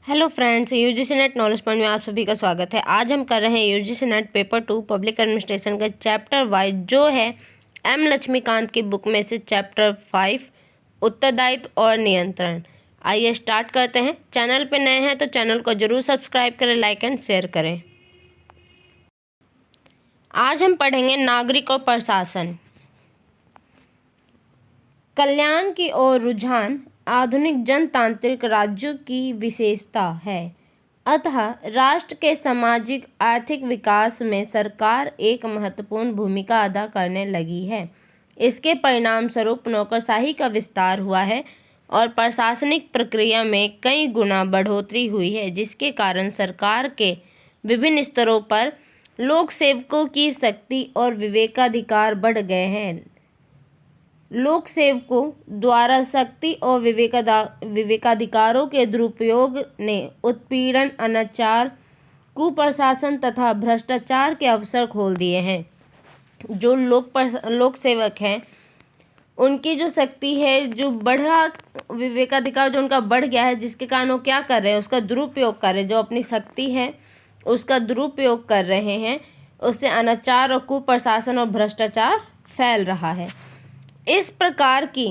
Hello friends, UGC net knowledge point में आप सभी का स्वागत है। आज हम कर रहे हैं UGC net paper 2 public administration का चैप्टर वाइज, जो है एम लक्ष्मीकांत की बुक में से चैप्टर 5 उत्तरदायित्व और नियंत्रण। आइए स्टार्ट करते हैं। चैनल पे नए हैं तो चैनल को जरूर सब्सक्राइब करें, लाइक एंड शेयर करें। आज हम पढ़ेंगे नागरिक और प्रशासन। कल्याण की ओर रुझान आधुनिक जनतांत्रिक राज्यों की विशेषता है। अतः राष्ट्र के सामाजिक आर्थिक विकास में सरकार एक महत्वपूर्ण भूमिका अदा करने लगी है। इसके परिणाम स्वरूप नौकरशाही का विस्तार हुआ है और प्रशासनिक प्रक्रिया में कई गुना बढ़ोतरी हुई है, जिसके कारण सरकार के विभिन्न स्तरों पर लोक सेवकों की शक्ति और विवेकाधिकार बढ़ गए हैं। लोक सेवकों द्वारा शक्ति और विवेकाधिकारों के दुरुपयोग ने उत्पीड़न, अनाचार, कुप्रशासन तथा भ्रष्टाचार के अवसर खोल दिए हैं। जो लोक सेवक हैं, उनकी जो शक्ति है, जो बढ़ा विवेकाधिकार जो उनका बढ़ गया है, जिसके कारण वो क्या कर रहे हैं, उसका दुरुपयोग कर रहे हैं। जो अपनी शक्ति है उसका दुरुपयोग कर रहे हैं, उससे अनाचार और कुप्रशासन और भ्रष्टाचार फैल रहा है। इस प्रकार की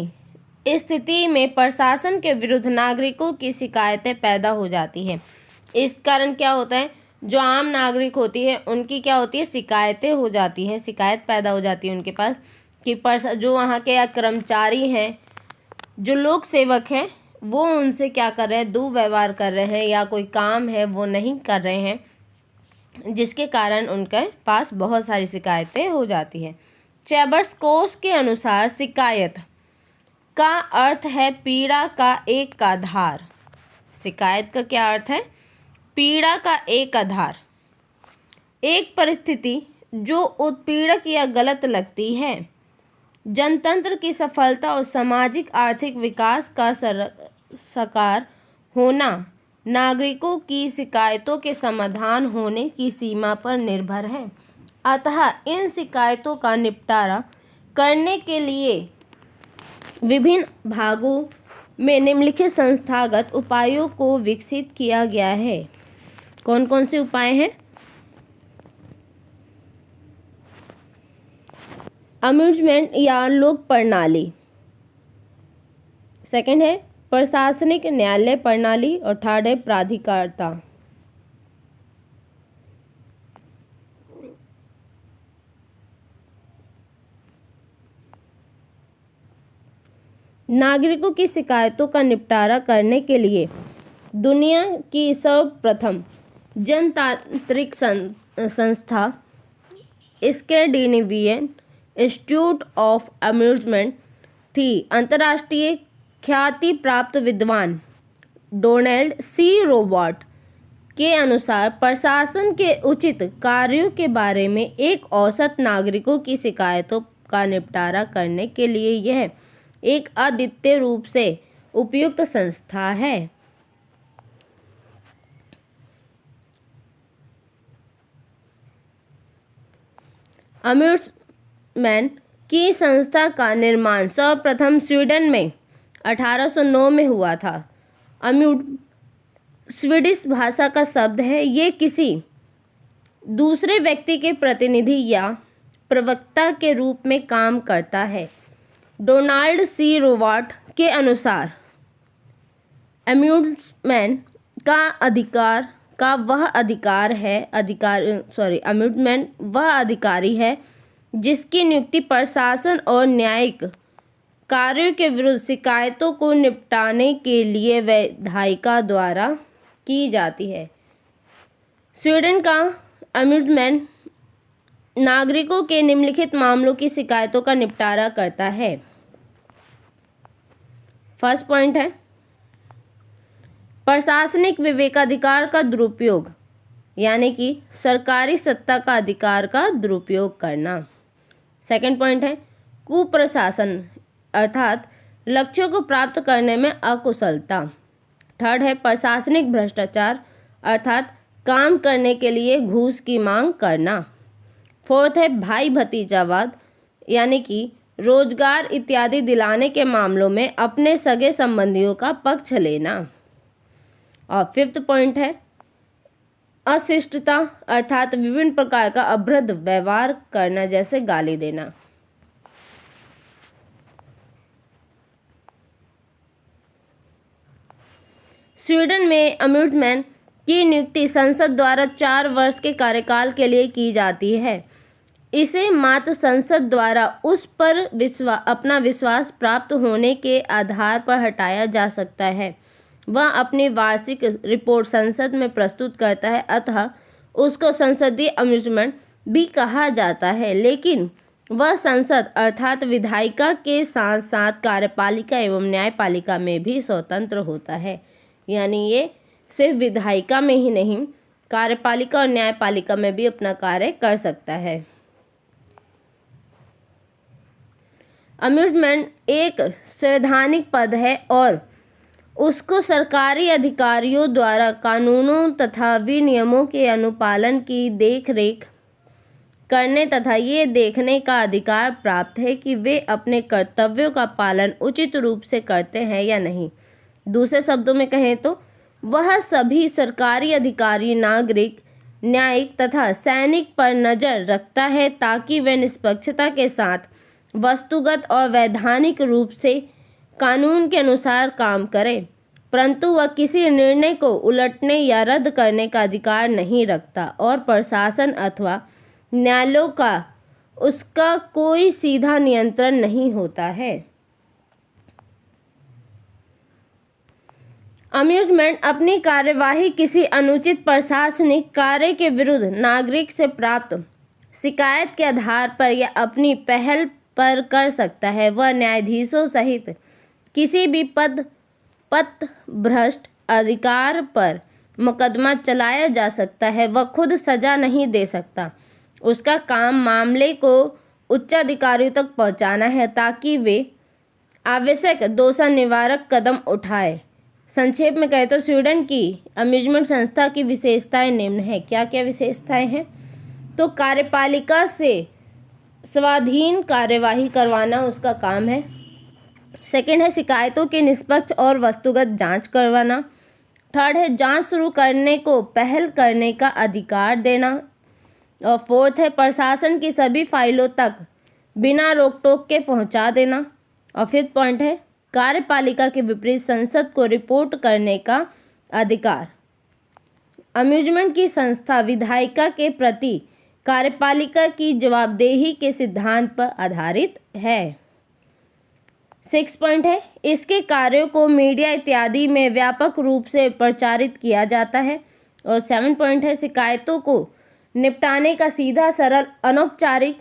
स्थिति में प्रशासन के विरुद्ध नागरिकों की शिकायतें पैदा हो जाती हैं। इस कारण क्या होता है, जो आम नागरिक होती है उनकी क्या होती है, शिकायतें हो जाती हैं, शिकायत पैदा हो जाती है उनके पास कि जो वहाँ के या कर्मचारी हैं, जो लोक सेवक हैं, वो उनसे क्या कर रहे हैं, दुर्व्यवहार कर रहे हैं या कोई काम है वो नहीं कर रहे हैं, जिसके कारण उनके पास बहुत सारी शिकायतें हो जाती हैं। चैम्बर्स कोर्स के अनुसार शिकायत का अर्थ है पीड़ा का एक आधार। शिकायत का क्या अर्थ है, पीड़ा का एक आधार। एक परिस्थिति जो उत्पीड़क या गलत लगती है। जनतंत्र की सफलता और सामाजिक आर्थिक विकास का साकार होना नागरिकों की शिकायतों के समाधान होने की सीमा पर निर्भर है। अतः इन शिकायतों का निपटारा करने के लिए विभिन्न भागों में निम्नलिखित संस्थागत उपायों को विकसित किया गया है। कौन कौन से उपाय हैं? अम्यूजमेंट या लोक प्रणाली, सेकंड है प्रशासनिक न्यायालय प्रणाली और थर्ड है प्राधिकारता। नागरिकों की शिकायतों का निपटारा करने के लिए दुनिया की सर्वप्रथम जनतांत्रिक संस्था स्कैंडिनेवियन इंस्टीट्यूट ऑफ अम्यूजमेंट थी। अंतर्राष्ट्रीय ख्याति प्राप्त विद्वान डोनाल्ड सी रोबर्ट के अनुसार प्रशासन के उचित कार्यों के बारे में एक औसत नागरिकों की शिकायतों का निपटारा करने के लिए यह एक अद्वितीय रूप से उपयुक्त संस्था है। अम्यूजमेंट की संस्था का निर्माण सर्वप्रथम स्वीडन में 1809 में हुआ था। अम्यूड स्वीडिश भाषा का शब्द है। ये किसी दूसरे व्यक्ति के प्रतिनिधि या प्रवक्ता के रूप में काम करता है। डोनाल्ड सी रोबर्ट के अनुसार अम्यूजमेंट अम्यूजमेंट वह अधिकारी है जिसकी नियुक्ति प्रशासन और न्यायिक कार्यों के विरुद्ध शिकायतों को निपटाने के लिए विधायिका द्वारा की जाती है। स्वीडन का अम्यूजमेंट नागरिकों के निम्नलिखित मामलों की शिकायतों का निपटारा करता है। फर्स्ट पॉइंट है प्रशासनिक विवेकाधिकार का दुरुपयोग, यानी कि सरकारी सत्ता का अधिकार का दुरुपयोग करना। सेकंड पॉइंट है कुप्रशासन, अर्थात लक्ष्यों को प्राप्त करने में अकुशलता। थर्ड है प्रशासनिक भ्रष्टाचार, अर्थात काम करने के लिए घूस की मांग करना। फोर्थ है भाई भतीजावाद, यानी कि रोजगार इत्यादि दिलाने के मामलों में अपने सगे संबंधियों का पक्ष लेना। और 5th पॉइंट है अशिष्टता, अर्थात विभिन्न प्रकार का अभद्र व्यवहार करना, जैसे गाली देना। स्वीडन में अम्बुड्समैन की नियुक्ति संसद द्वारा 4 वर्ष के कार्यकाल के लिए की जाती है। इसे मात्र संसद द्वारा उस पर अपना विश्वास प्राप्त होने के आधार पर हटाया जा सकता है। वह अपनी वार्षिक रिपोर्ट संसद में प्रस्तुत करता है, अतः उसको संसदीय अम्बुड्समैन भी कहा जाता है, लेकिन वह संसद अर्थात विधायिका के साथ साथ कार्यपालिका एवं न्यायपालिका में भी स्वतंत्र होता है। यानी ये सिर्फ विधायिका में ही नहीं, कार्यपालिका और न्यायपालिका में भी अपना कार्य कर सकता है। अम्बुड्समैन एक संवैधानिक पद है और उसको सरकारी अधिकारियों द्वारा कानूनों तथा विनियमों के अनुपालन की देखरेख करने तथा ये देखने का अधिकार प्राप्त है कि वे अपने कर्तव्यों का पालन उचित रूप से करते हैं या नहीं। दूसरे शब्दों में कहें तो वह सभी सरकारी अधिकारी, नागरिक, न्यायिक तथा सैनिक पर नज़र रखता है ताकि वे निष्पक्षता के साथ वस्तुगत और वैधानिक रूप से कानून के अनुसार काम करें, परंतु वह किसी निर्णय को उलटने या रद्द करने का अधिकार नहीं रखता और प्रशासन अथवा न्यायालयों का उसका कोई सीधा नियंत्रण नहीं होता है। अम्बुड्समैन अपनी कार्यवाही किसी अनुचित प्रशासनिक कार्य के विरुद्ध नागरिक से प्राप्त शिकायत के आधार पर या अपनी पहल पर कर सकता है। वह न्यायाधीशों सहित किसी भी पथभ्रष्ट अधिकार पर मुकदमा चलाया जा सकता है। वह खुद सजा नहीं दे सकता। उसका काम मामले को उच्चाधिकारियों तक पहुंचाना है ताकि वे आवश्यक दोषा निवारक कदम उठाए। संक्षेप में कहें तो स्वीडन की अम्बुड्समैन संस्था की विशेषताएं निम्न है। क्या क्या विशेषताएं हैं? तो कार्यपालिका से स्वाधीन कार्यवाही करवाना उसका काम है। सेकंड है शिकायतों की निष्पक्ष और वस्तुगत जांच करवाना। थर्ड है जांच शुरू करने को पहल करने का अधिकार देना। और फोर्थ है प्रशासन की सभी फाइलों तक बिना रोक टोक के पहुंचा देना। और फिफ्थ पॉइंट है कार्यपालिका के विपरीत संसद को रिपोर्ट करने का अधिकार। अम्बुड्समैन की संस्था विधायिका के प्रति कार्यपालिका की जवाबदेही के सिद्धांत पर आधारित है। 6 पॉइंट है इसके कार्यों को मीडिया इत्यादि में व्यापक रूप से प्रचारित किया जाता है। और 7 पॉइंट है शिकायतों को निपटाने का सीधा, सरल, अनौपचारिक,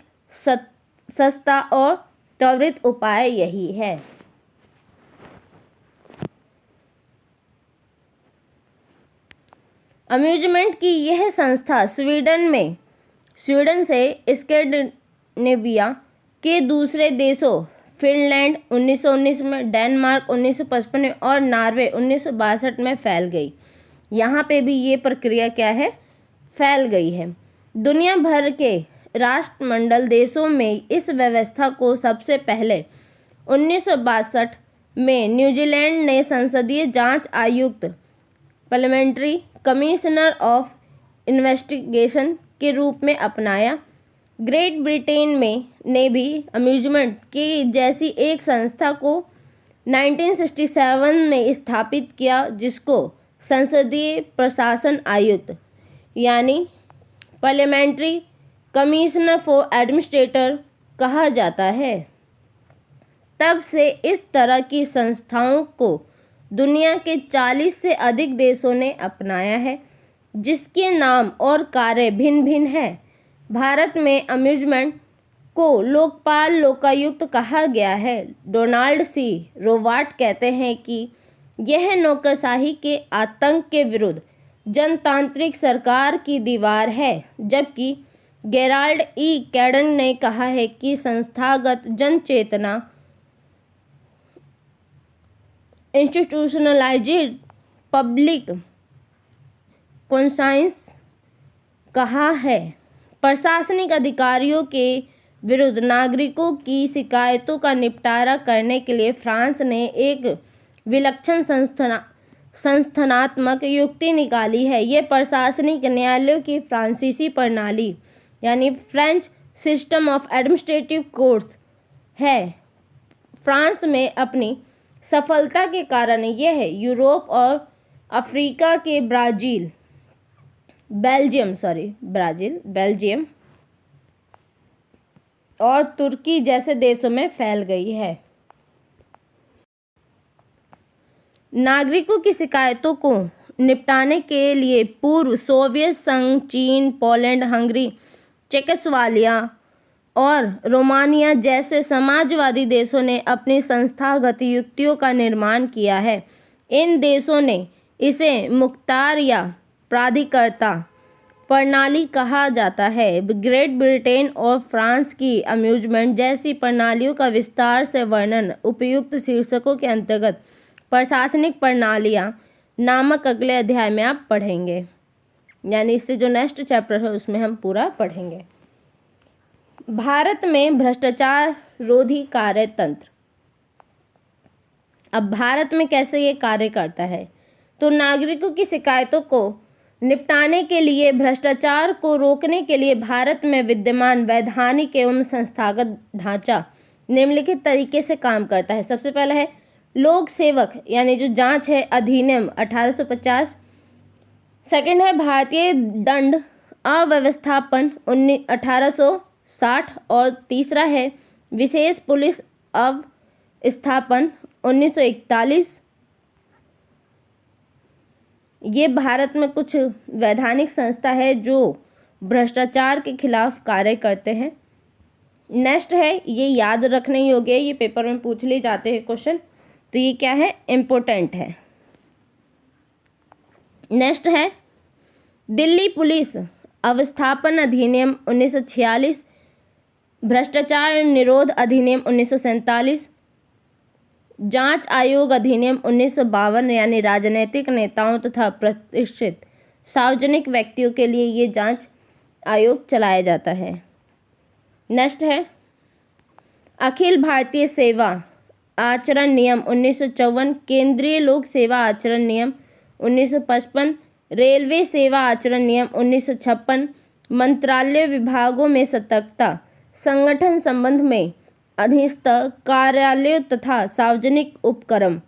सस्ता और त्वरित उपाय यही है। अम्बुड्समैन की यह संस्था स्वीडन से स्कैंडिनेविया के दूसरे देशों फिनलैंड 1919 में, डेनमार्क 1955 में और नॉर्वे 1962 में फैल गई। यहाँ पे भी ये प्रक्रिया क्या है, फैल गई है। दुनिया भर के राष्ट्रमंडल देशों में इस व्यवस्था को सबसे पहले 1962 में न्यूजीलैंड ने संसदीय जांच आयुक्त पार्लियामेंट्री कमिश्नर ऑफ इन्वेस्टिगेशन के रूप में अपनाया। ग्रेट ब्रिटेन ने भी अम्बुड्समैन की जैसी एक संस्था को 1967 में स्थापित किया जिसको संसदीय प्रशासन आयुक्त यानी पार्लियामेंट्री कमिश्नर फॉर एडमिनिस्ट्रेटर कहा जाता है। तब से इस तरह की संस्थाओं को दुनिया के 40 से अधिक देशों ने अपनाया है, जिसके नाम और कार्य भिन्न भिन्न है। भारत में अम्बुड्समैन को लोकपाल लोकायुक्त कहा गया है। डोनाल्ड सी रोवाट कहते हैं कि यह नौकरशाही के आतंक के विरुद्ध जनतांत्रिक सरकार की दीवार है, जबकि गेराल्ड ई कैडन ने कहा है कि संस्थागत जन चेतना इंस्टीट्यूशनलाइज्ड पब्लिक कॉन्साइंस कहा है। प्रशासनिक अधिकारियों के विरुद्ध नागरिकों की शिकायतों का निपटारा करने के लिए फ्रांस ने एक विलक्षण संस्थानात्मक युक्ति निकाली है। ये प्रशासनिक न्यायालयों की फ्रांसीसी प्रणाली यानी French system of administrative courts है। फ्रांस में अपनी सफलता के कारण यह यूरोप और अफ्रीका के बेल्जियम और तुर्की जैसे देशों में फैल गई है। नागरिकों की शिकायतों को निपटाने के लिए पूर्व सोवियत संघ, चीन, पोलैंड, हंगरी, चेकोस्लोवाकिया और रोमानिया जैसे समाजवादी देशों ने अपनी संस्थागत युक्तियों का निर्माण किया है। इन देशों ने इसे मुख्तार या प्राधिकर्ता प्रणाली कहा जाता है। ग्रेट ब्रिटेन और फ्रांस की अम्यूजमेंट जैसी प्रणालियों का विस्तार से वर्णन उपयुक्त शीर्षकों के अंतर्गत प्रशासनिक प्रणालियाँ नामक अगले अध्याय में आप पढ़ेंगे, यानी इससे जो नेक्स्ट चैप्टर है उसमें हम पूरा पढ़ेंगे। भारत में भ्रष्टाचार रोधी कार्यतंत्र। अब भारत में कैसे ये कार्य करता है, तो नागरिकों की शिकायतों को निपटाने के लिए, भ्रष्टाचार को रोकने के लिए भारत में विद्यमान वैधानिक एवं संस्थागत ढांचा निम्नलिखित तरीके से काम करता है। सबसे पहला है लोक सेवक यानी जो जांच है अधिनियम 1850। सेकंड है भारतीय दंड अव्यवस्थापन 1860 और तीसरा है विशेष पुलिस अवस्थापन 1941। ये भारत में कुछ वैधानिक संस्था है जो भ्रष्टाचार के खिलाफ कार्य करते हैं। नेक्स्ट है, ये याद रखने योग्य है, ये पेपर में पूछ लिए जाते हैं क्वेश्चन, तो ये क्या है, इम्पोर्टेंट है। नेक्स्ट है दिल्ली पुलिस अवस्थापन अधिनियम 1946, भ्रष्टाचार निरोध अधिनियम 1947, जांच आयोग अधिनियम 1952 यानी राजनीतिक नेताओं तथा प्रतिष्ठित सार्वजनिक व्यक्तियों के लिए ये जांच आयोग चलाया जाता है। नेक्स्ट है अखिल भारतीय सेवा आचरण नियम 1954, केंद्रीय लोक सेवा आचरण नियम 1955, रेलवे सेवा आचरण नियम 1956, मंत्रालय विभागों में सतर्कता, संगठन संबंध में अधीनस्थ कार्यालयों तथा सार्वजनिक उपक्रम।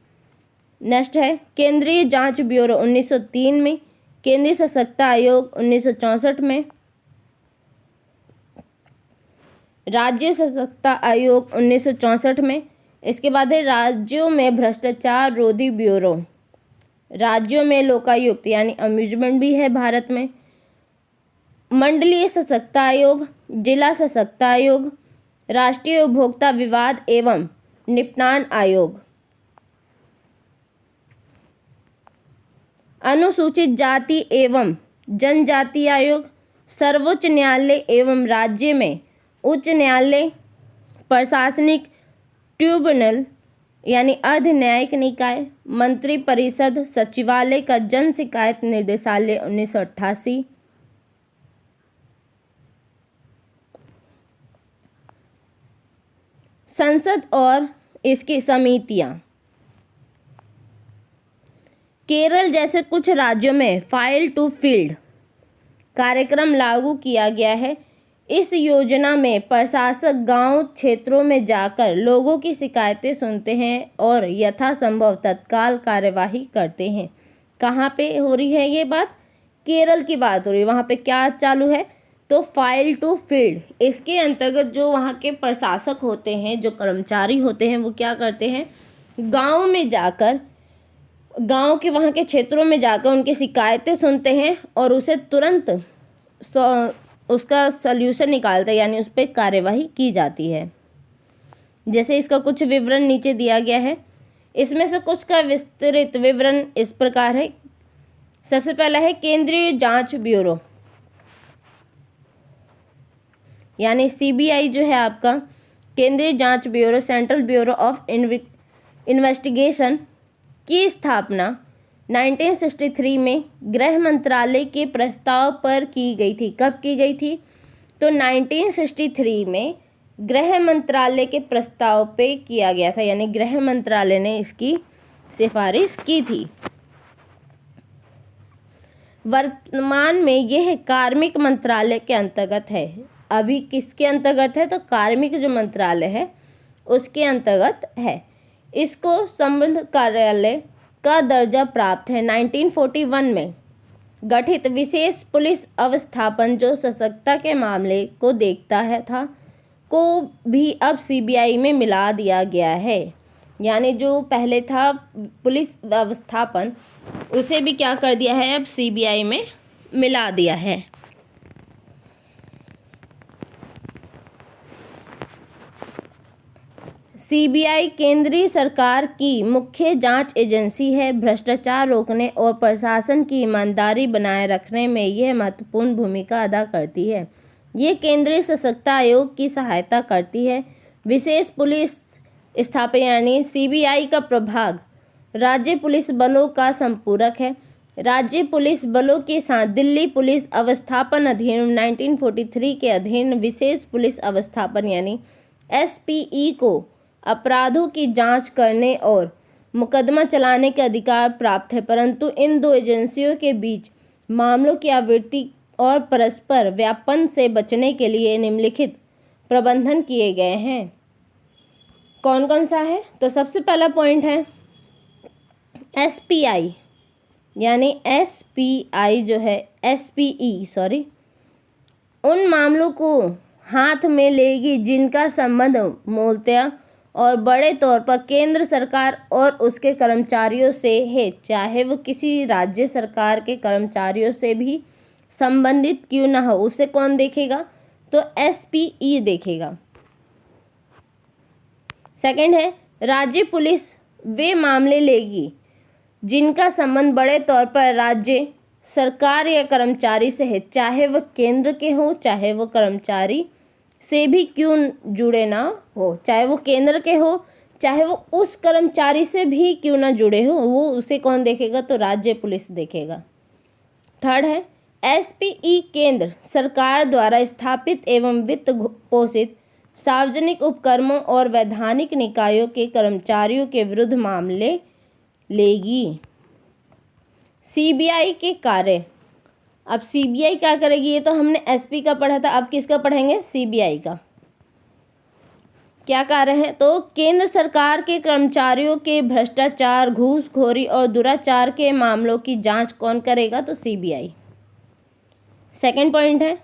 नेक्स्ट है केंद्रीय जांच ब्यूरो 1903 में, केंद्रीय सशक्ता आयोग 1964 में, राज्य सशक्ता आयोग 1964 में। इसके बाद है राज्यों में भ्रष्टाचार रोधी ब्यूरो, राज्यों में लोकायुक्त यानी अम्यूजमेंट भी है भारत में, मंडलीय सशक्ता आयोग, जिला सशक्ता आयोग, राष्ट्रीय उपभोक्ता विवाद एवं निपटान आयोग, अनुसूचित जाति एवं जनजाति आयोग, सर्वोच्च न्यायालय एवं राज्य में उच्च न्यायालय, प्रशासनिक ट्रिब्यूनल यानी अर्ध न्यायिक निकाय, मंत्री परिषद, सचिवालय का जन शिकायत निर्देशालय 1988, संसद और इसकी समितियां। केरल जैसे कुछ राज्यों में फाइल टू फील्ड कार्यक्रम लागू किया गया है। इस योजना में प्रशासक गांव क्षेत्रों में जाकर लोगों की शिकायतें सुनते हैं और यथासंभव तत्काल कार्यवाही करते हैं। कहाँ पे हो रही है ये बात, केरल की बात हो रही है। वहाँ पे क्या चालू है, तो फाइल टू फील्ड। इसके अंतर्गत जो वहाँ के प्रशासक होते हैं, जो कर्मचारी होते हैं, वो क्या करते हैं, गांव में जाकर, गांव के वहाँ के क्षेत्रों में जाकर उनकी शिकायतें सुनते हैं और उसे तुरंत उसका सल्यूशन निकालते हैं, यानी उस पर कार्यवाही की जाती है। जैसे इसका कुछ विवरण नीचे दिया गया है, इसमें से कुछ का विस्तृत विवरण इस प्रकार है। सबसे पहला है केंद्रीय जांच ब्यूरो यानी सीबीआई जो है आपका, केंद्रीय जांच bureau, central bureau of investigation की स्थापना 1963 में गृह मंत्रालय के प्रस्ताव पर की गई थी। कब की गई थी, तो 1963 में गृह मंत्रालय के प्रस्ताव पे किया गया था, यानी गृह मंत्रालय ने इसकी सिफारिश की थी। वर्तमान में यह कार्मिक मंत्रालय के अंतर्गत है। अभी किसके अंतर्गत है? तो कार्मिक जो मंत्रालय है उसके अंतर्गत है। इसको संबद्ध कार्यालय का दर्जा प्राप्त है। 1941 में गठित विशेष पुलिस अवस्थापन जो सशक्तता के मामले को देखता है था को भी अब सीबीआई में मिला दिया गया है। यानी जो पहले था पुलिस व्यवस्थापन उसे भी क्या कर दिया है? अब सीबीआई में मिला दिया है। सीबीआई केंद्रीय सरकार की मुख्य जांच एजेंसी है। भ्रष्टाचार रोकने और प्रशासन की ईमानदारी बनाए रखने में यह महत्वपूर्ण भूमिका अदा करती है। ये केंद्रीय सशक्तता आयोग की सहायता करती है। विशेष पुलिस स्थापना यानी सीबीआई का प्रभाग राज्य पुलिस बलों का संपूरक है। राज्य पुलिस बलों के साथ दिल्ली पुलिस अवस्थापन अधिनियम 1943 के अधीन विशेष पुलिस अवस्थापन यानी एसपीई को अपराधों की जांच करने और मुकदमा चलाने के अधिकार प्राप्त है, परंतु इन दो एजेंसियों के बीच मामलों की आवृत्ति और परस्पर व्यापन से बचने के लिए निम्नलिखित प्रबंधन किए गए हैं। कौन कौन सा है? तो सबसे पहला पॉइंट है एसपीआई यानी एसपीआई जो है एसपीई उन मामलों को हाथ में लेगी जिनका संबंध मूलतः और बड़े तौर पर केंद्र सरकार और उसके कर्मचारियों से है, चाहे वो किसी राज्य सरकार के कर्मचारियों से भी संबंधित क्यों ना हो। उसे कौन देखेगा? तो एसपीई देखेगा। सेकंड है राज्य पुलिस वे मामले लेगी जिनका संबंध बड़े तौर पर राज्य सरकार या कर्मचारी से है, चाहे वह केंद्र के हो चाहे वो कर्मचारी से भी क्यों जुड़े ना हो, चाहे वो केंद्र के हो चाहे वो उस कर्मचारी से भी क्यों ना जुड़े हो, वो उसे कौन देखेगा? तो राज्य पुलिस देखेगा। थर्ड है एसपीई केंद्र सरकार द्वारा स्थापित एवं वित्त पोषित सार्वजनिक उपक्रमों और वैधानिक निकायों के कर्मचारियों के विरुद्ध मामले लेगी। सीबीआई के कार्य, अब सीबीआई क्या करेगी? ये तो हमने एसपी का पढ़ा था, अब किसका पढ़ेंगे? सीबीआई का। क्या कार्य है? तो केंद्र सरकार के कर्मचारियों के भ्रष्टाचार, घूसखोरी और दुराचार के मामलों की जांच कौन करेगा? तो सीबीआई। सेकंड पॉइंट है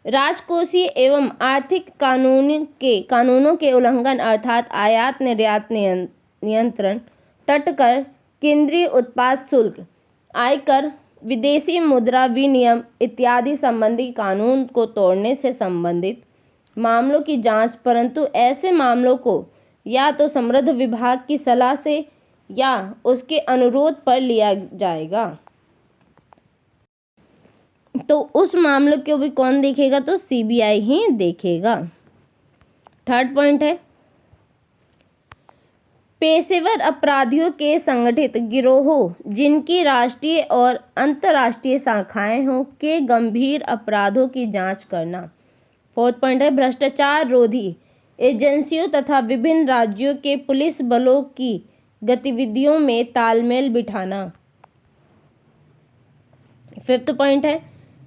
राजकोषीय एवं आर्थिक कानूनों के उल्लंघन अर्थात आयात निर्यात नियंत्रण, तटकर, केंद्रीय उत्पाद शुल्क, आयकर, विदेशी मुद्रा विनिमय इत्यादि संबंधी कानून को तोड़ने से संबंधित मामलों की जांच, परंतु ऐसे मामलों को या तो समृद्ध विभाग की सलाह से या उसके अनुरोध पर लिया जाएगा। तो उस मामले को भी कौन देखेगा? तो सीबीआई ही देखेगा। थर्ड पॉइंट है पेशेवर अपराधियों के संगठित गिरोहों जिनकी राष्ट्रीय और अंतर्राष्ट्रीय शाखाएं हों के गंभीर अपराधों की जांच करना। फोर्थ पॉइंट है भ्रष्टाचार रोधी एजेंसियों तथा विभिन्न राज्यों के पुलिस बलों की गतिविधियों में तालमेल बिठाना। फिफ्थ पॉइंट है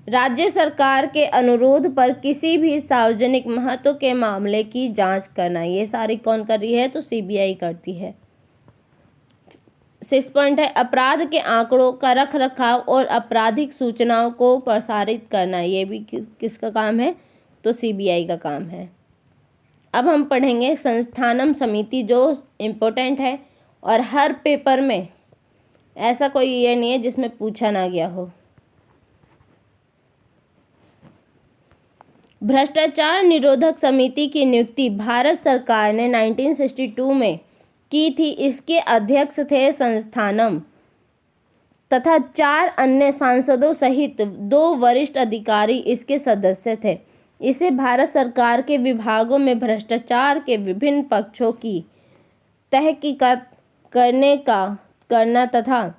राज्य सरकार के अनुरोध पर किसी भी सार्वजनिक महत्व के मामले की जांच करना। ये सारी कौन कर रही है? तो सीबीआई करती है। सिक्स पॉइंट है अपराध के आंकड़ों का रख रखाव और आपराधिक सूचनाओं को प्रसारित करना। ये भी किसका काम है? तो सीबीआई का काम है। अब हम पढ़ेंगे संस्थानम समिति जो इम्पोर्टेंट है और हर पेपर में ऐसा कोई ये नहीं है जिसमें पूछा ना गया हो। भ्रष्टाचार निरोधक समिति की नियुक्ति भारत सरकार ने 1962 में की थी। इसके अध्यक्ष थे संस्थानम तथा 4 अन्य सांसदों सहित 2 वरिष्ठ अधिकारी इसके सदस्य थे। इसे भारत सरकार के विभागों में भ्रष्टाचार के विभिन्न पक्षों की तहकीकात करना तथा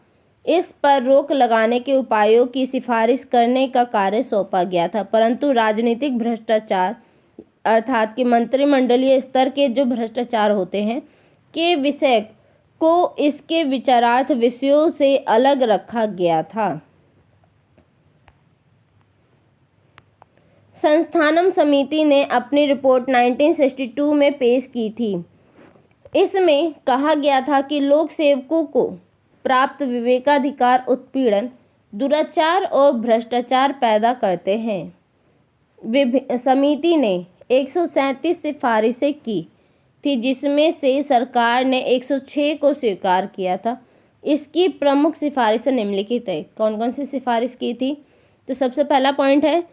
इस पर रोक लगाने के उपायों की सिफारिश करने का कार्य सौंपा गया था, परंतु राजनीतिक भ्रष्टाचार अर्थात कि मंत्रिमंडलीय स्तर के जो भ्रष्टाचार होते हैं के विषय को इसके विचारार्थ विषयों से अलग रखा गया था। संस्थानम समिति ने अपनी रिपोर्ट 1962 में पेश की थी। इसमें कहा गया था कि लोक सेवकों को प्राप्त विवेकाधिकार उत्पीड़न, दुराचार और भ्रष्टाचार पैदा करते हैं। समिति ने 137 सिफारिशें की थी, जिसमें से सरकार ने 106 को स्वीकार किया था। इसकी प्रमुख सिफारिशें निम्नलिखित है। कौन कौन सी सिफारिश की थी? तो सबसे पहला पॉइंट है,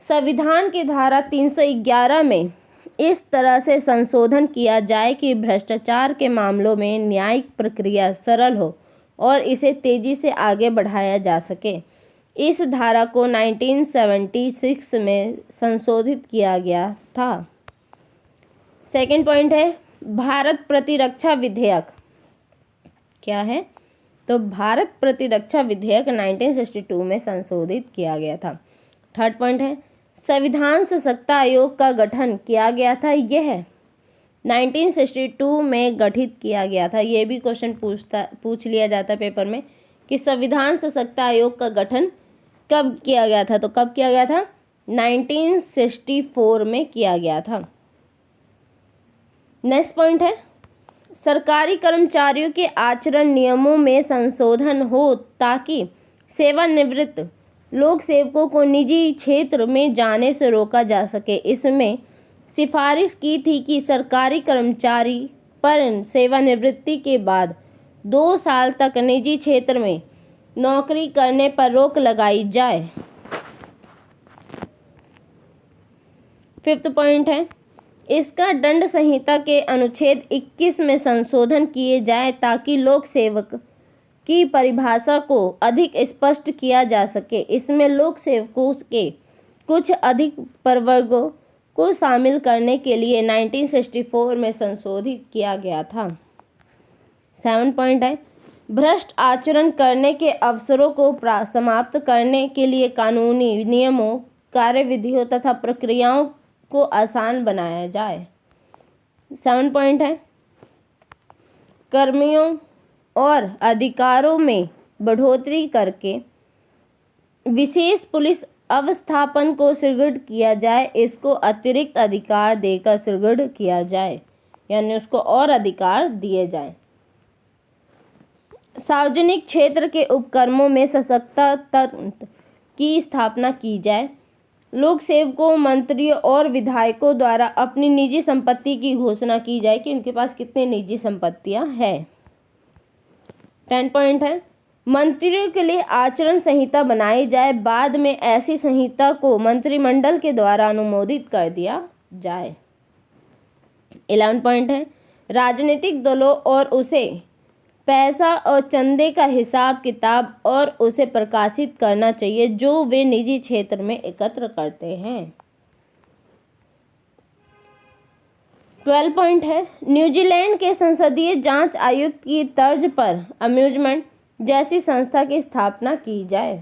संविधान की धारा 311 में इस तरह से संशोधन किया जाए कि भ्रष्टाचार के मामलों में न्यायिक प्रक्रिया सरल हो और इसे तेजी से आगे बढ़ाया जा सके। इस धारा को 1976 में संशोधित किया गया था। सेकंड पॉइंट है, भारत प्रतिरक्षा विधेयक। क्या है? तो भारत प्रतिरक्षा विधेयक 1962 में संशोधित किया गया था। थर्ड पॉइंट है, संविधान सशक्ता आयोग का गठन किया गया था। यह 1962 में गठित किया गया था। यह भी क्वेश्चन पूछ लिया जाता है पेपर में कि संविधान सशक्ता आयोग का गठन कब किया गया था। तो कब किया गया था? 1964 में किया गया था। नेक्स्ट पॉइंट है, सरकारी कर्मचारियों के आचरण नियमों में संशोधन हो ताकि सेवानिवृत्त लोक सेवकों को निजी क्षेत्र में जाने से रोका जा सके। इसमें सिफारिश की थी कि सरकारी कर्मचारी पर सेवानिवृत्ति के बाद 2 साल तक निजी क्षेत्र में नौकरी करने पर रोक लगाई जाए। फिफ्थ पॉइंट है, इसका दंड संहिता के अनुच्छेद 21 में संशोधन किए जाए ताकि लोक सेवक की परिभाषा को अधिक स्पष्ट किया जा सके। इसमें लोक सेवकों के कुछ अधिक प्रवर्गों को शामिल करने के लिए 1964 में संशोधित किया गया था। 7 पॉइंट है, भ्रष्ट आचरण करने के अवसरों को समाप्त करने के लिए कानूनी नियमों, कार्यविधियों तथा प्रक्रियाओं को आसान बनाया जाए। 7 पॉइंट है, कर्मियों और अधिकारों में बढ़ोतरी करके विशेष पुलिस अवस्थापन को सुदृढ़ किया जाए। इसको अतिरिक्त अधिकार देकर सुदृढ़ किया जाए, यानी उसको और अधिकार दिए जाए। सार्वजनिक क्षेत्र के उपक्रमों में सशक्ता तंत्र की स्थापना की जाए। लोक सेवकों, मंत्रियों और विधायकों द्वारा अपनी निजी संपत्ति की घोषणा की जाए कि उनके पास कितनी निजी संपत्तियां हैं। 10 पॉइंट है, मंत्रियों के लिए आचरण संहिता बनाई जाए। बाद में ऐसी संहिता को मंत्रिमंडल के द्वारा अनुमोदित कर दिया जाए। 11 पॉइंट है, राजनीतिक दलों और उसे पैसा और चंदे का हिसाब किताब और उसे प्रकाशित करना चाहिए जो वे निजी क्षेत्र में एकत्र करते हैं। 12 पॉइंट है, न्यूजीलैंड के संसदीय जांच आयुक्त की तर्ज पर अम्यूजमेंट जैसी संस्था की स्थापना की जाए।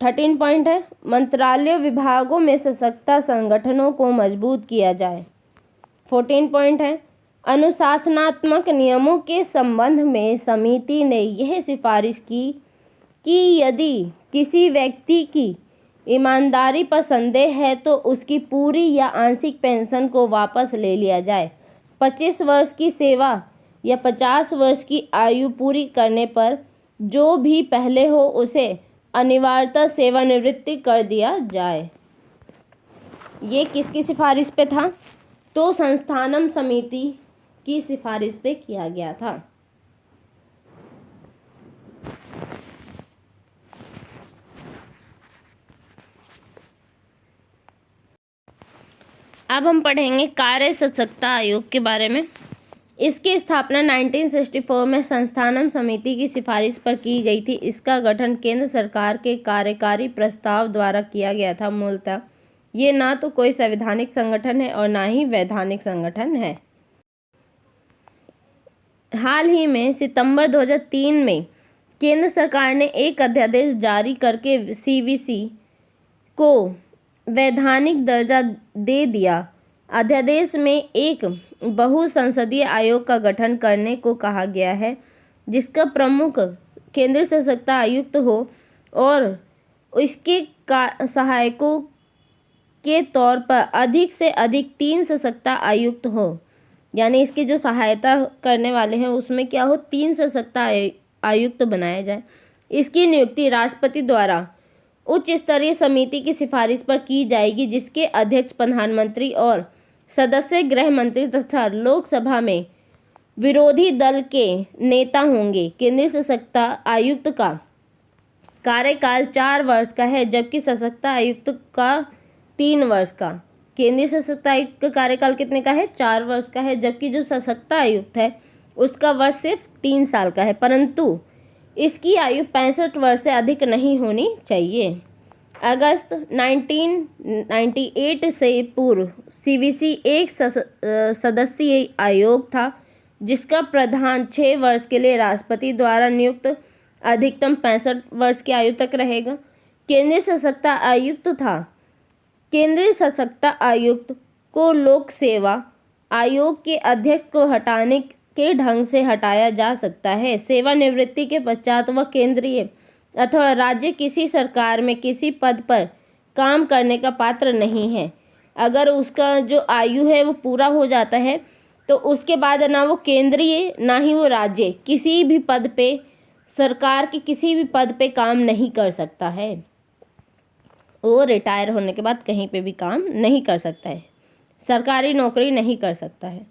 13 पॉइंट है, मंत्रालय विभागों में सशक्ता संगठनों को मजबूत किया जाए। 14 पॉइंट है, अनुशासनात्मक नियमों के संबंध में समिति ने यह सिफारिश की कि यदि किसी व्यक्ति की ईमानदारी पर संदेह है तो उसकी पूरी या आंशिक पेंशन को वापस ले लिया जाए। 25 वर्ष की सेवा या 50 वर्ष की आयु पूरी करने पर जो भी पहले हो उसे अनिवार्यतः सेवानिवृत्ति कर दिया जाए। ये किसकी सिफारिश पे था? तो संस्थानम समिति की सिफारिश पे किया गया था। अब हम पढ़ेंगे कार्य सशक्ता आयोग के बारे में। इसकी स्थापना 1964 में संस्थानम समिति की सिफारिश पर की गई थी। इसका गठन केंद्र सरकार के कार्यकारी प्रस्ताव द्वारा किया गया था। मूलतः ये ना तो कोई संवैधानिक संगठन है और ना ही वैधानिक संगठन है। हाल ही में सितंबर 2003 में केंद्र सरकार ने एक अध्यादेश जारी करके सीवीसी को वैधानिक दर्जा दे दिया। अध्यादेश में एक बहुसंसदीय आयोग का गठन करने को कहा गया है जिसका प्रमुख केंद्रीय सशक्ता आयुक्त हो और इसके सहायकों के तौर पर अधिक से अधिक 3 सशक्त आयुक्त हो, यानी इसकी जो सहायता करने वाले हैं उसमें क्या हो, 3 सशक्त आयुक्त बनाया जाए। इसकी नियुक्ति राष्ट्रपति द्वारा उच्च स्तरीय समिति की सिफारिश पर की जाएगी, जिसके अध्यक्ष प्रधानमंत्री और सदस्य गृह मंत्री तथा लोकसभा में विरोधी दल के नेता होंगे। केंद्रीय सशक्त आयुक्त का कार्यकाल 4 वर्ष का है, जबकि सशक्त आयुक्त का 3 वर्ष का। केंद्रीय सशक्त आयुक्त का कार्यकाल कितने का है, 4 वर्ष का है, जबकि जो सशक्त आयुक्त है उसका वर्ष सिर्फ 3 साल का है, परंतु इसकी आयु 65 वर्ष से अधिक नहीं होनी चाहिए। अगस्त 1998 से पूर्व सीवीसी एक सदस्यीय आयोग था, जिसका प्रधान 6 वर्ष के लिए राष्ट्रपति द्वारा नियुक्त अधिकतम 65 वर्ष की आयु तक रहेगा। केंद्रीय सशक्त आयुक्त था। केंद्रीय सशक्त आयुक्त को लोक सेवा आयोग के अध्यक्ष को हटाने के ढंग से हटाया जा सकता है। सेवानिवृत्ति के पश्चात वह केंद्रीय अथवा राज्य किसी सरकार में किसी पद पर काम करने का पात्र नहीं है। अगर उसका जो आयु है वो पूरा हो जाता है तो उसके बाद ना वो केंद्रीय ना ही वो राज्य किसी भी पद पे, सरकार के किसी भी पद पे काम नहीं कर सकता है। वो रिटायर होने के बाद कहीं पे भी काम नहीं कर सकता है, सरकारी नौकरी नहीं कर सकता है।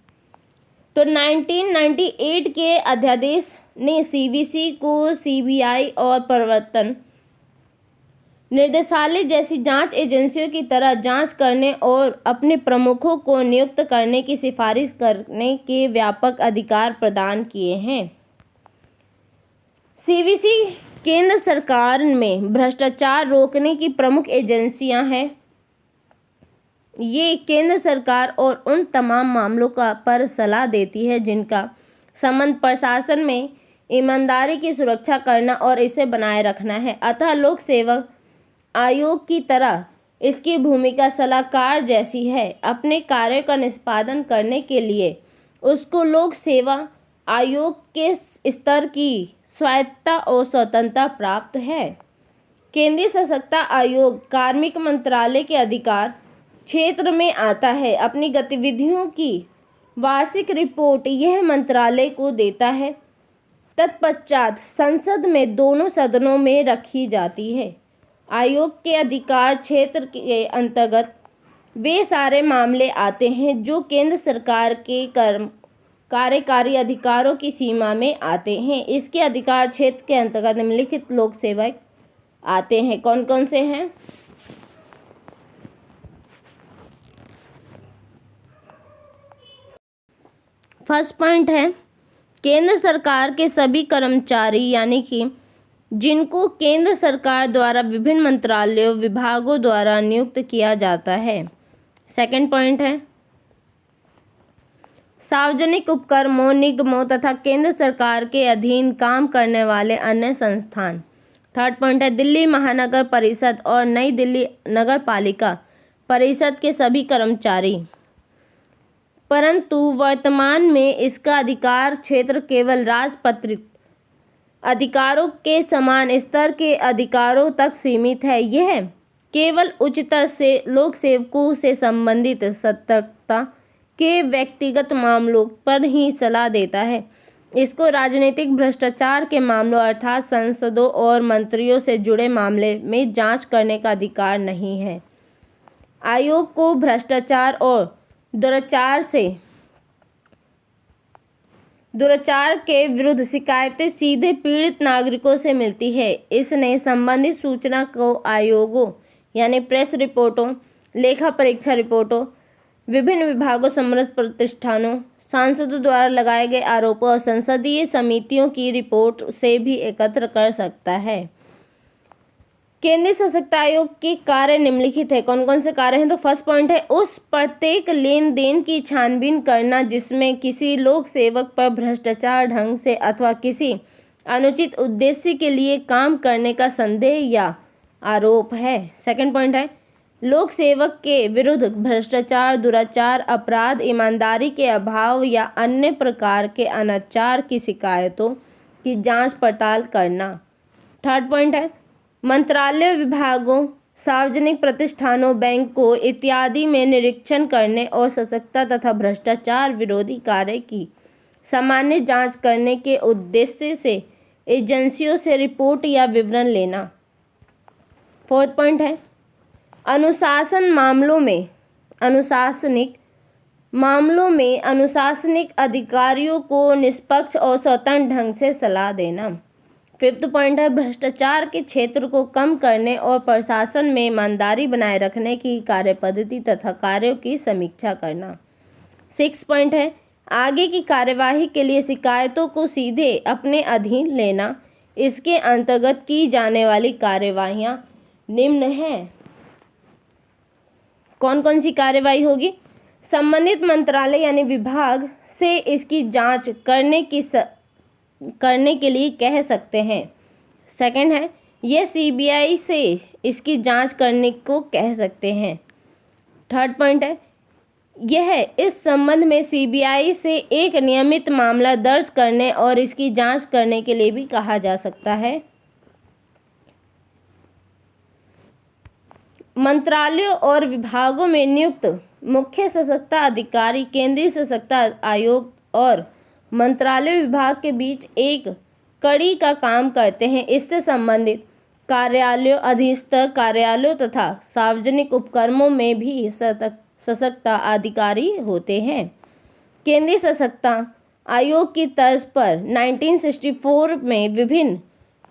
तो 1998 के अध्यादेश ने सीवीसी को सीबीआई और प्रवर्तन निर्देशालय जैसी जांच एजेंसियों की तरह जांच करने और अपने प्रमुखों को नियुक्त करने की सिफारिश करने के व्यापक अधिकार प्रदान किए हैं। सीवीसी केंद्र सरकार में भ्रष्टाचार रोकने की प्रमुख एजेंसियां हैं। ये केंद्र सरकार और उन तमाम मामलों पर सलाह देती है जिनका संबंध प्रशासन में ईमानदारी की सुरक्षा करना और इसे बनाए रखना है। अतः लोक सेवक आयोग की तरह इसकी भूमिका सलाहकार जैसी है। अपने कार्य का निष्पादन करने के लिए उसको लोक सेवा आयोग के स्तर की स्वायत्तता और स्वतंत्रता प्राप्त है। केंद्रीय सशक्त आयोग कार्मिक मंत्रालय के अधिकार क्षेत्र में आता है। अपनी गतिविधियों की वार्षिक रिपोर्ट यह मंत्रालय को देता है। तत्पश्चात संसद में दोनों सदनों में रखी जाती है। आयोग के अधिकार क्षेत्र के अंतर्गत वे सारे मामले आते हैं जो केंद्र सरकार के कार्यकारी अधिकारों की सीमा में आते हैं। इसके अधिकार क्षेत्र के अंतर्गत निम्नलिखित लोक सेवक आते हैं। कौन कौन से हैं? फर्स्ट पॉइंट है, केंद्र सरकार के सभी कर्मचारी यानी कि जिनको केंद्र सरकार द्वारा विभिन्न मंत्रालयों विभागों द्वारा नियुक्त किया जाता है। सेकंड पॉइंट है, सार्वजनिक उपक्रमों निगमों तथा केंद्र सरकार के अधीन काम करने वाले अन्य संस्थान। थर्ड पॉइंट है, दिल्ली महानगर परिषद और नई दिल्ली नगर पालिका परिषद के सभी कर्मचारी। परंतु वर्तमान में इसका अधिकार क्षेत्र केवल राजपत्रित अधिकारों के समान स्तर के अधिकारों तक सीमित है। यह केवल उच्चतर से लोक सेवकों से संबंधित सतर्कता के व्यक्तिगत मामलों पर ही सलाह देता है। इसको राजनीतिक भ्रष्टाचार के मामलों अर्थात सांसदों और मंत्रियों से जुड़े मामले में जांच करने का अधिकार नहीं है। आयोग को भ्रष्टाचार और दुराचार के विरुद्ध शिकायतें सीधे पीड़ित नागरिकों से मिलती है। इसने संबंधित सूचना को आयोगों यानी प्रेस रिपोर्टों, लेखा परीक्षा रिपोर्टों, विभिन्न विभागों, समृद्ध प्रतिष्ठानों, सांसदों द्वारा लगाए गए आरोपों और संसदीय समितियों की रिपोर्ट से भी एकत्र कर सकता है। केंद्रीय सशक्त आयोग के कार्य निम्नलिखित है। कौन कौन से कार्य हैं? तो फर्स्ट पॉइंट है, उस प्रत्येक लेन देन की छानबीन करना जिसमें किसी लोक सेवक पर भ्रष्टाचार ढंग से अथवा किसी अनुचित उद्देश्य के लिए काम करने का संदेह या आरोप है। सेकंड पॉइंट है, लोक सेवक के विरुद्ध भ्रष्टाचार, दुराचार, अपराध, ईमानदारी के अभाव या अन्य प्रकार के अनाचार की शिकायतों की जांच पड़ताल करना। थर्ड पॉइंट है, मंत्रालय, विभागों, सार्वजनिक प्रतिष्ठानों, बैंकों इत्यादि में निरीक्षण करने और सतर्कता तथा भ्रष्टाचार विरोधी कार्य की सामान्य जांच करने के उद्देश्य से एजेंसियों से रिपोर्ट या विवरण लेना। 4th पॉइंट है अनुशासनिक अधिकारियों को निष्पक्ष और स्वतंत्र ढंग से सलाह देना। 5th पॉइंट है भ्रष्टाचार के क्षेत्र को कम करने और प्रशासन में ईमानदारी बनाए रखने की कार्य पद्धति तथा कार्यों की समीक्षा करना। 6th पॉइंट है आगे की कार्यवाही के लिए शिकायतों को सीधे अपने अधीन लेना। इसके अंतर्गत की जाने वाली कार्यवाहियां निम्न हैं। कौन कौन सी कार्यवाही होगी? संबंधित मंत्रालय यानी विभाग से इसकी जांच करने के लिए कह सकते हैं। सेकंड है यह सीबीआई से इसकी जांच करने को कह सकते हैं। 3rd पॉइंट है यह इस संबंध में सीबीआई से एक नियमित मामला दर्ज करने और इसकी जांच करने के लिए भी कहा जा सकता है। मंत्रालयों और विभागों में नियुक्त मुख्य सशक्ता अधिकारी केंद्रीय सशक्ता आयोग और मंत्रालय विभाग के बीच एक कड़ी का काम करते हैं। इससे संबंधित कार्यालयों, अधिस्तर कार्यालयों तथा सार्वजनिक उपक्रमों में भी सशक्ता अधिकारी होते हैं। केंद्रीय सशक्ता आयोग की तर्ज पर 1964 में विभिन्न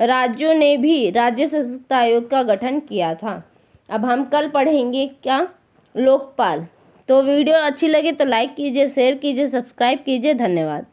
राज्यों ने भी राज्य सशक्ता आयोग का गठन किया था। अब हम कल पढ़ेंगे क्या? लोकपाल। तो वीडियो अच्छी लगे तो लाइक कीजिए, शेयर कीजिए, सब्सक्राइब कीजिए। धन्यवाद।